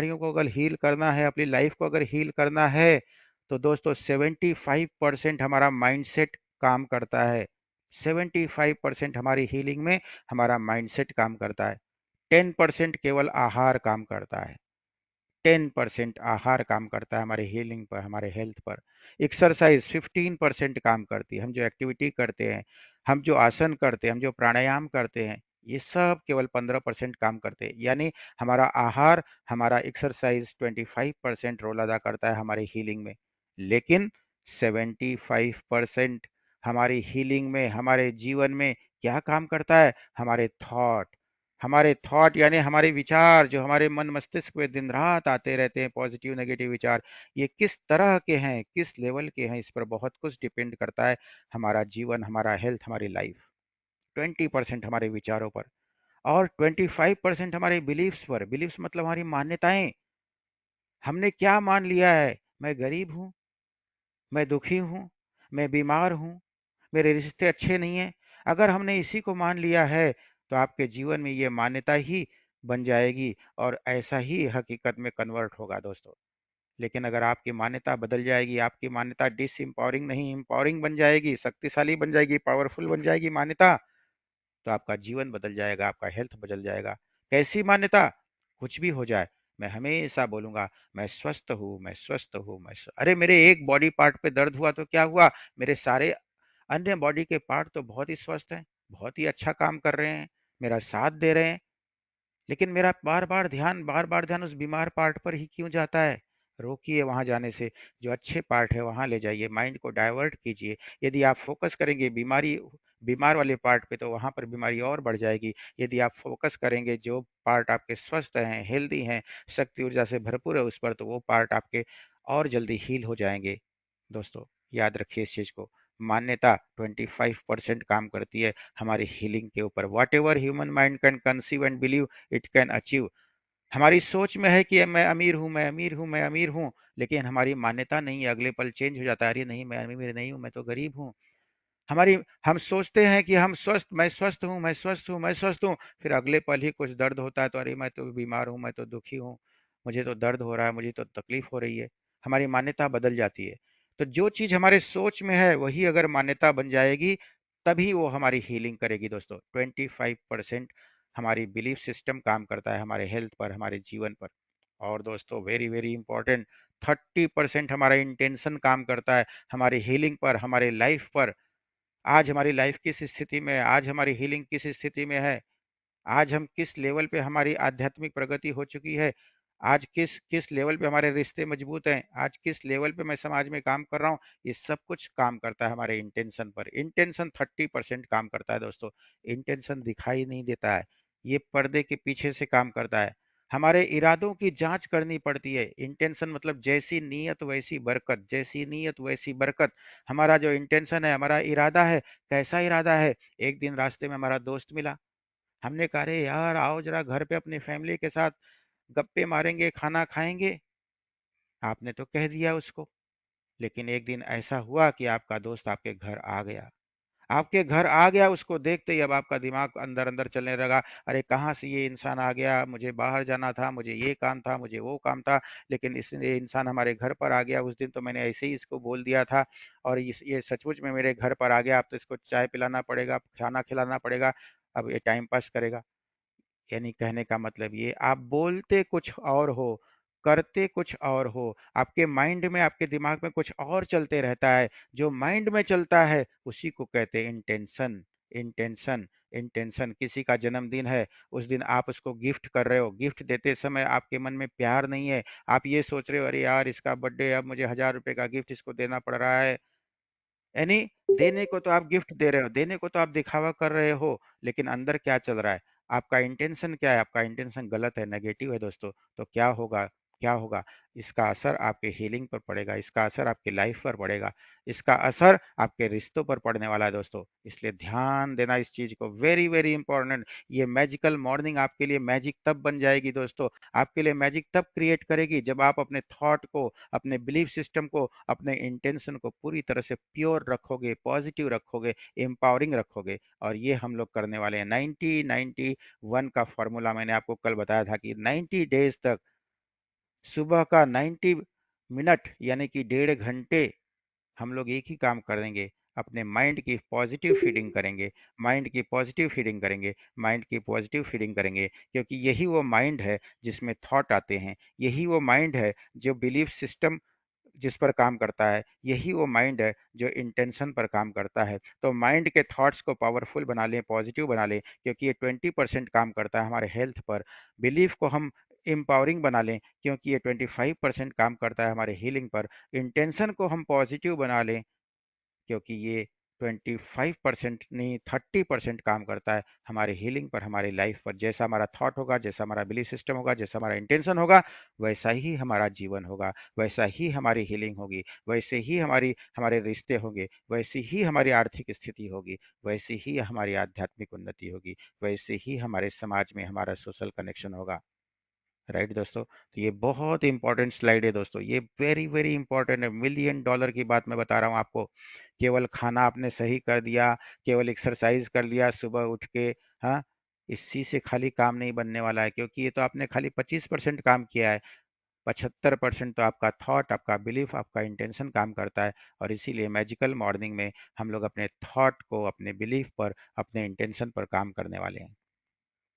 बीमारियों को अगर हील करना है, अपनी लाइफ को अगर हील करना है, तो दोस्तों 75% हमारा माइंडसेट काम करता है। 75% हमारी हीलिंग में हमारा माइंडसेट काम करता है। 10% केवल आहार काम करता है। 10% आहार काम करता है हमारे हीलिंग पर, हमारे हेल्थ पर। एक्सरसाइज 15% काम करती है। हम जो एक्टिविटी करते हैं, हम जो आसन करते हैं, हम जो प्राणायाम करते हैं, ये सब केवल 15% काम करते हैं। यानी हमारा आहार, हमारा एक्सरसाइज 25% रोल अदा करता है हमारी हीलिंग में। लेकिन 75% हमारी हीलिंग में, हमारे जीवन में क्या काम करता है? हमारे थॉट यानी हमारे विचार, जो हमारे मन मस्तिष्क में दिन रात आते रहते हैं, पॉजिटिव नेगेटिव विचार, ये किस तरह के हैं, किस लेवल के हैं, इस पर बहुत कुछ डिपेंड करता है हमारा जीवन, हमारा हेल्थ, हमारी लाइफ। 20% हमारे विचारों पर, और 25% हमारे बिलीव्स पर। बिलीव्स मतलब हमारी मान्यताएं। हमने क्या मान लिया है? मैं गरीब हूँ, मैं दुखी हूँ, मैं बीमार हूँ, मेरे रिश्ते अच्छे नहीं हैं। अगर हमने इसी को मान लिया है, तो आपके जीवन में ये मान्यता ही बन जाएगी और ऐसा ही हकीकत में कन्वर्ट होगा दोस्तों। लेकिन अगर आपकी मान्यता बदल जाएगी, आपकी मान्यता डिसएम्पावरिंग नहीं एम्पावरिंग बन जाएगी, शक्तिशाली बन जाएगी, पावरफुल बन जाएगी मान्यता, तो आपका जीवन बदल जाएगा, आपका हेल्थ बदल जाएगा। कैसी मान्यता? कुछ भी हो जाए, मैं हमेशा बोलूंगा, मैं स्वस्थ हूँ, मैं स्वस्थ हूँ, अरे मेरे एक बॉडी पार्ट पे दर्द हुआ तो क्या हुआ? मेरे सारे अन्य बॉडी के पार्ट तो बहुत ही स्वस्थ हैं, बहुत ही अच्छा काम कर रहे हैं, मेरा साथ दे रहे हैं। लेकिन मेरा बार बार ध्यान उस बीमार पार्ट पर ही क्यों जाता है? रोकिए वहां जाने से, जो अच्छे पार्ट है वहां ले जाइए, माइंड को डाइवर्ट कीजिए। यदि आप फोकस करेंगे बीमार वाले पार्ट पे, तो वहां पर बीमारी और बढ़ जाएगी। यदि आप फोकस करेंगे जो पार्ट आपके स्वस्थ हैं, हेल्दी हैं, शक्ति ऊर्जा से भरपूर है, उस पर, तो वो पार्ट आपके और जल्दी हील हो जाएंगे। दोस्तों, याद रखिए इस चीज को। मान्यता 25% काम करती है हमारी हीलिंग के ऊपर। What ever human mind can conceive and believe, it can achieve. हमारी सोच में है कि मैं अमीर हूँ, मैं अमीर हूँ, मैं अमीर हूँ, लेकिन हमारी मान्यता नहीं है, अगले पल चेंज हो जाता है, अरे नहीं, मैं अमीर नहीं हूँ, मैं तो गरीब हूँ। हम सोचते हैं कि मैं स्वस्थ हूँ, मैं स्वस्थ हूँ, मैं स्वस्थ हूँ, फिर अगले पल ही कुछ दर्द होता है तो अरे मैं तो बीमार हूँ, मैं तो दुखी हूँ, मुझे तो दर्द हो रहा है, मुझे तो तकलीफ हो रही है। हमारी मान्यता बदल जाती है। तो जो चीज हमारे सोच में है, वही अगर मान्यता बन जाएगी, तभी वो हमारी हीलिंग करेगी दोस्तों। 25% हमारी बिलीफ सिस्टम काम करता है हमारे हेल्थ पर, हमारे जीवन पर। और दोस्तों, वेरी वेरी इंपॉर्टेंट, 30% हमारा इंटेंशन काम करता है हमारी हीलिंग पर, हमारे लाइफ पर। आज हमारी लाइफ किस स्थिति में है, आज हमारी हीलिंग किस स्थिति में है, आज हम किस लेवल पे, हमारी आध्यात्मिक प्रगति हो चुकी है, आज किस किस लेवल पे हमारे रिश्ते मजबूत हैं, आज किस लेवल पे मैं समाज में काम कर रहा हूँ, ये सब कुछ काम करता है हमारे इंटेंशन पर। इंटेंशन 30% काम करता है दोस्तों। इंटेंशन दिखाई नहीं देता है, ये पर्दे के पीछे से काम करता है। हमारे इरादों की जांच करनी पड़ती है। इंटेंशन मतलब जैसी नीयत वैसी बरकत, जैसी नीयत वैसी बरकत। हमारा जो इंटेंशन है, हमारा इरादा है, कैसा इरादा है? एक दिन रास्ते में हमारा दोस्त मिला, हमने कहा अरे यार आओ जरा घर पे अपनी फैमिली के साथ गप्पे मारेंगे, खाना खाएंगे। आपने तो कह दिया उसको, लेकिन एक दिन ऐसा हुआ कि आपका दोस्त आपके घर आ गया। आपके घर आ गया, उसको देखते ही अब आपका दिमाग अंदर अंदर चलने लगा, अरे कहाँ से ये इंसान आ गया, मुझे बाहर जाना था, मुझे ये काम था, मुझे वो काम था, लेकिन ये इंसान हमारे घर पर आ गया। उस दिन तो मैंने ऐसे ही इसको बोल दिया था, और ये सचमुच में मेरे घर पर आ गया। अब तो इसको चाय पिलाना पड़ेगा, खाना खिलाना पड़ेगा, अब ये टाइम पास करेगा। यानी कहने का मतलब ये, आप बोलते कुछ और हो, करते कुछ और हो, आपके माइंड में, आपके दिमाग में कुछ और चलते रहता है। जो माइंड में चलता है उसी को कहते हैं इंटेंशन। Intention, intention. किसी का जन्मदिन है, उस दिन आप उसको गिफ्ट कर रहे हो, गिफ्ट देते समय आपके मन में प्यार नहीं है, आप ये सोच रहे हो अरे यार इसका बर्थडे, अब मुझे 1000 रुपए का गिफ्ट इसको देना पड़ रहा है। यानी देने को तो आप गिफ्ट दे रहे हो, देने को तो आप दिखावा कर रहे हो, लेकिन अंदर क्या चल रहा है? आपका इंटेंशन क्या है? आपका इंटेंशन गलत है, नेगेटिव है दोस्तों। तो क्या होगा? क्या होगा? इसका असर आपके हीलिंग पर पड़ेगा, इसका असर आपकी लाइफ पर पड़ेगा, इसका असर आपके रिश्तों पर पड़ने वाला है दोस्तों। इसलिए ध्यान देना इस चीज को, वेरी वेरी इंपॉर्टेंट। ये मैजिकल मॉर्निंग आपके लिए मैजिक तब बन जाएगी दोस्तों, आपके लिए मैजिक तब क्रिएट करेगी जब आप अपने थॉट को, अपने बिलीफ सिस्टम को, अपने इंटेंशन को पूरी तरह से प्योर रखोगे, पॉजिटिव रखोगे, एम्पावरिंग रखोगे। और ये हम लोग करने वाले हैं। 90-90-1 का फॉर्मूला मैंने आपको कल बताया था कि 90 डेज तक सुबह का 90 मिनट यानी कि 1.5 घंटे हम लोग एक ही काम करेंगे, अपने माइंड की पॉजिटिव फीडिंग करेंगे, माइंड की पॉजिटिव फीडिंग करेंगे, माइंड की पॉजिटिव फीडिंग करेंगे, क्योंकि यही वो माइंड है जिसमें थॉट आते हैं, यही वो माइंड है जो बिलीफ सिस्टम जिस पर काम करता है, यही वो माइंड है जो इंटेंशन पर काम करता है। तो माइंड के थॉट्स को पावरफुल बना लें, पॉजिटिव बना लें, क्योंकि ये 20% काम करता है हमारे हेल्थ पर। बिलीफ को हम एम्पावरिंग बना लें, क्योंकि ये 25% काम करता है हमारे हीलिंग पर। इंटेंशन को हम पॉजिटिव बना लें, क्योंकि ये 25% नहीं 30% काम करता है हमारे हीलिंग पर, हमारी लाइफ पर। जैसा हमारा थॉट होगा, जैसा हमारा बिलीफ सिस्टम होगा, जैसा हमारा इंटेंशन होगा, वैसा ही हमारा जीवन होगा, वैसा ही हमारी हीलिंग होगी, वैसे ही हमारे रिश्ते होंगे, वैसी ही हमारी आर्थिक स्थिति होगी, वैसी ही हमारी आध्यात्मिक उन्नति होगी, वैसे ही हमारे समाज में हमारा सोशल कनेक्शन होगा। राइट दोस्तों, तो ये बहुत इंपॉर्टेंट स्लाइड है दोस्तों, ये वेरी वेरी इंपॉर्टेंट है, $1,000,000 की बात मैं बता रहा हूँ आपको। केवल खाना आपने सही कर दिया, केवल एक्सरसाइज कर लिया सुबह उठ के, हाँ, इसी से खाली काम नहीं बनने वाला है, क्योंकि ये तो आपने खाली 25% काम किया है। 75% तो आपका थॉट, आपका बिलीफ, आपका इंटेंशन काम करता है। और इसीलिए मैजिकल मॉर्निंग में हम लोग अपने थॉट को, अपने बिलीफ पर, अपने इंटेंशन पर काम करने वाले हैं।